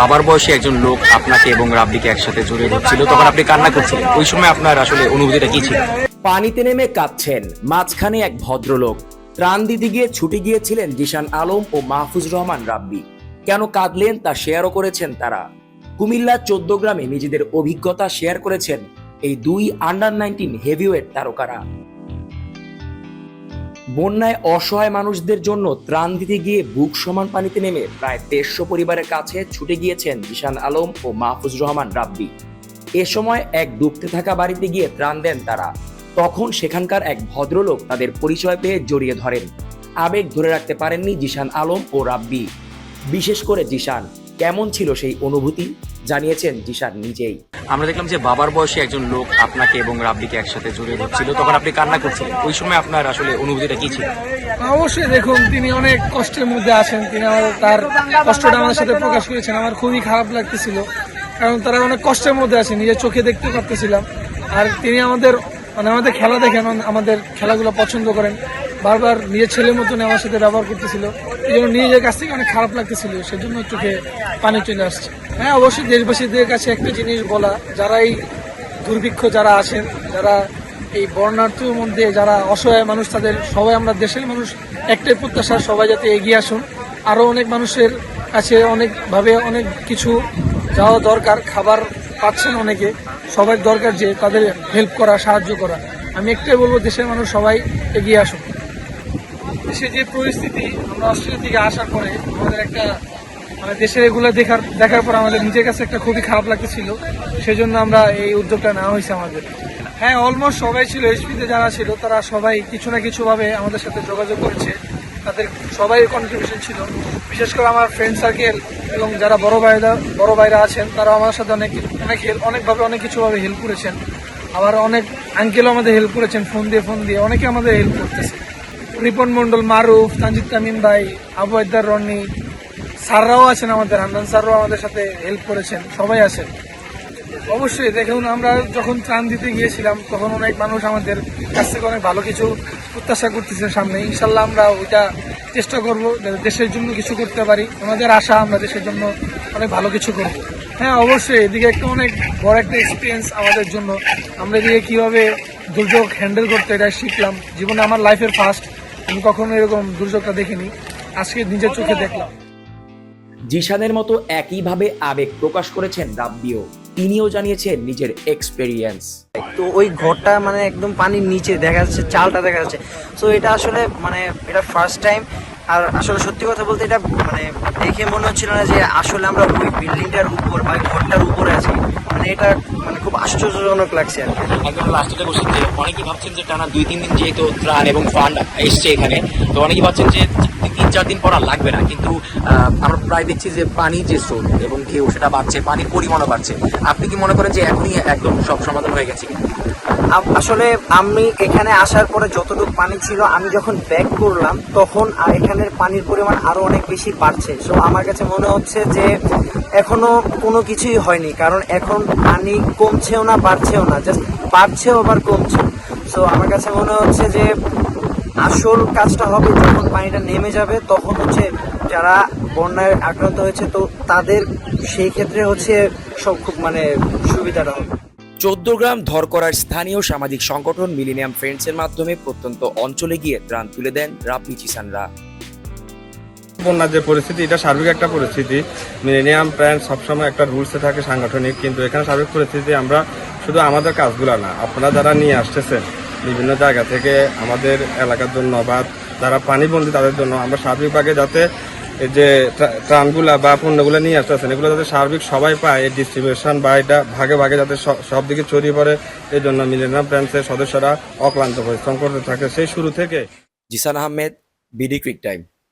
বাবার বয়সী একজন লোক আপনাকে এবং রাব্বিকে একসাথে জড়িয়ে ধরছিল, তখন আপনি কান্না করছিলেন, ওই সময় আপনার আসলে অনুভূতিটা কি ছিল? পানিতে নেমে কাঁদছেন মাঝখানে এক ভদ্রলোক। ত্রাণ দিতে গিয়ে ছুটে গিয়েছিলেন জিশান আলম ও মাহফুজ রহমান রাব্বি। কেন কাঁদলেন তা শেয়ারও করেছেন তারা। কুমিল্লা 14 গ্রামে নিজেদের অভিজ্ঞতা শেয়ার করেছেন এই দুই আন্ডার-19 হেভিওয়েট তারকারা। বন্যায় অসহায় মানুষদের জন্য ত্রাণ দিতে গিয়ে বুক সমান পানিতে নেমে প্রায় 150 পরিবারের কাছে ছুটে গিয়েছেন জিশান আলম ও মাহফুজ রহমান রাব্বি। এ সময় এক ডুবতে থাকা বাড়িতে গিয়ে ত্রাণ দেন তারা। তখন সেখানকার এক ভদ্রলোক তাদের পরিচয় পেয়ে জড়িয়ে ধরেন। আবেগ ধরে রাখতে পারেননি জিশান আলম ও রাব্বি। বিশেষ করে জিশান। কেমন ছিল সেই অনুভূতি জানিয়েছেন জিশান নিজেই। আমরা দেখলাম যে বাবার বয়সী একজন লোক আপনাকে এবং রাব্বিকে একসাথে জড়িয়ে ধরছিল, তখন আপনি কান্না করছিলেন, ওই সময় আপনার আসলে অনুভূতিটা কি ছিল? অবশ্যই দেখুন, তিনি অনেক কষ্টের মধ্যে আছেন, তিনি তার কষ্টটা আমাদের সাথে প্রকাশ করেছেন। আমার খুবই খারাপ লাগতেছিল, কারণ তারা অনেক কষ্টের মধ্যে আছে, নিজের চোখে দেখতে পারতেছিলাম। আর তিনি আমাদের খেলা দেখেন, আমাদের খেলাগুলো পছন্দ করেন, বারবার নিজের ছেলের মতন আমার সাথে ব্যবহার করতেছিল। এই জন্য নিজের কাছ থেকে অনেক খারাপ লাগতেছিল, সেজন্য চোখে পানি চলে আসছে। হ্যাঁ, অবশ্যই দেশবাসীদের কাছে একটা জিনিস বলা, যারা এই দুর্ভিক্ষ যারা আছেন, যারা এই বর্ণার্থীর মধ্যে যারা অসহায় মানুষ, তাদের সবাই, আমরা দেশের মানুষ একটাই প্রত্যাশা, সবাই যাতে এগিয়ে আসুন। আরও অনেক মানুষের কাছে অনেকভাবে অনেক কিছু যাওয়া দরকার, খাবার পাচ্ছেন অনেকে, সবাই দরকার যে তাদের হেল্প করা, সাহায্য করা। আমি একটাই বলবো, দেশের মানুষ সবাই এগিয়ে আসুন। দেশের যে পরিস্থিতি, আমরা অস্ট্রেলিয়া থেকে আসার পরে আমাদের একটা দেশের এগুলো দেখার পর আমাদের নিজের কাছে একটা খুবই খারাপ লাগতেছিল, সেজন্য আমরা এই উদ্যোগটা নেওয়া হয়েছে আমাদের। হ্যাঁ, অলমোস্ট সবাই ছিল, এইচপিতে যারা ছিল তারা সবাই কিছু না কিছুভাবে আমাদের সাথে যোগাযোগ করেছে, তাদের সবাই কন্ট্রিবিউশন ছিল। বিশেষ করে আমার ফ্রেন্ড সার্কেল এবং যারা বড় ভাইরা আছেন, তারা আমার সাথে অনেকভাবে অনেক কিছুভাবে হেল্প করেছেন। আবার অনেক আঙ্কেলও আমাদের হেল্প করেছেন, ফোন দিয়ে অনেকে আমাদের হেল্প করতেছে। রিপন মন্ডল, মারুফ, তানজিদ তামিম ভাই, আবু আইদার, রনি স্যাররাও আছেন, আমাদের হান্নান স্যাররাও আমাদের সাথে হেল্প করেছেন, সবাই আছেন। অবশ্যই দেখুন, আমরা যখন ত্রাণ দিতে গিয়েছিলাম তখন অনেক মানুষ আমাদের কাছ থেকে অনেক ভালো কিছু প্রত্যাশা করতেছে সামনে। ইনশাল্লাহ আমরা ওইটা চেষ্টা করব, দেশের জন্য কিছু করতে পারি। আমাদের আশা আমরা দেশের জন্য অনেক ভালো কিছু করব। হ্যাঁ, অবশ্যই এদিকে একটা অনেক বড় একটা এক্সপিরিয়েন্স আমাদের জন্য। আমরা এদিকে কীভাবে দুর্যোগ হ্যান্ডেল করতে, এটা শিখলাম। জীবনে আমার লাইফের ফার্স্ট, আমি কখনো এরকম দুর্যোগটা দেখিনি, আজকে নিজের চোখে দেখলাম। জিশানের মতো একইভাবে আবেগ প্রকাশ করেছেন রাব্বিও। তিনিও জানিয়েছেন নিজের এক্সপেরিয়েন্স। তো ওই ঘরটা একদম পানির নিচে দেখা যাচ্ছে, চালটা দেখা যাচ্ছে। সো এটা আসলে এটা ফার্স্ট টাইম। আর আসলে সত্যি কথা বলতে এটা দেখে মনে হচ্ছিল না যে আসলে আমরা ওই বিল্ডিংটার উপর বা ঘরটার উপরে আছি। এটা খুব আশ্চর্যজনক লাগছে আর কি। একদম লাস্টে বসে যে অনেকেই ভাবছেন যে টানা 2-3 দিন যেহেতু ত্রাণ এবং ফান্ড এসছে এখানে, তো অনেকেই ভাবছেন যে 3-4 দিন পর আর লাগবে না, কিন্তু আমরা প্রায় দেখছি যে পানির যে স্রোত এবং ঢেউ সেটা বাড়ছে, পানির পরিমাণও বাড়ছে। আপনি কি মনে করেন যে এখনই একদম সব সমাধান হয়ে গেছে? আসলে আমি এখানে আসার পরে যতটুকু পানি ছিল, আমি যখন ব্যাক করলাম তখন এখানের পানির পরিমাণ আরো অনেক বেশি বাড়ছে। সো আমার কাছে মনে হচ্ছে যে এখনো কোনো কিছুই হয়নি, কারণ এখন পানি কমছেও না, বাড়ছেও না, জাস্ট বাড়ছেও আবার কমছে। সো আমার কাছে মনে হচ্ছে যে আসল কাজটা হবে যখন পানিটা নেমে যাবে, তখন যারা বন্যায় আক্রান্ত হয়েছে, তো তাদের সেই ক্ষেত্রে সব খুব সুবিধাটা হবে। 14 গ্রাম ধরকরার স্থানীয় সামাজিক সংগঠন মিলেনিয়াম ফ্রেন্ডসের মাধ্যমে প্রত্যন্ত অঞ্চলে গিয়ে ত্রাণ তুলে দেন রাব্বি জিশানরা। বন্যার যে পরিস্থিতি, এটা সার্বিক একটা পরিস্থিতি। মিলেনিয়াম ফ্রেন্ডস সবসময় একটা রুলসে থাকে সাংগঠনিক, কিন্তু এখানে সার্বিক পরিস্থিতি আমরা শুধু আমাদের কাজগুলো না, আপনারা যারা নিয়ে আসতেছেন বিভিন্ন জায়গা থেকে আমাদের এলাকার জন্য বা যারা পানিবন্দী তাদের জন্য, আমরা সার্বিকভাবে যাতে যে ত্রাণগুলা বা পণ্যগুলো নিয়ে আসতেছেন এগুলো যাতে সার্বিক সবাই পায়, এই ডিস্ট্রিবিউশন বা এটা ভাগে ভাগে যাতে সব দিকে ছড়িয়ে পড়ে, এই জন্য মিলেনিয়াম ফ্রেন্ডসের সদস্যরা অক্লান্ত পরিশ্রম করতে থাকে সেই শুরু থেকে। Jisan Ahmed, BD quick time.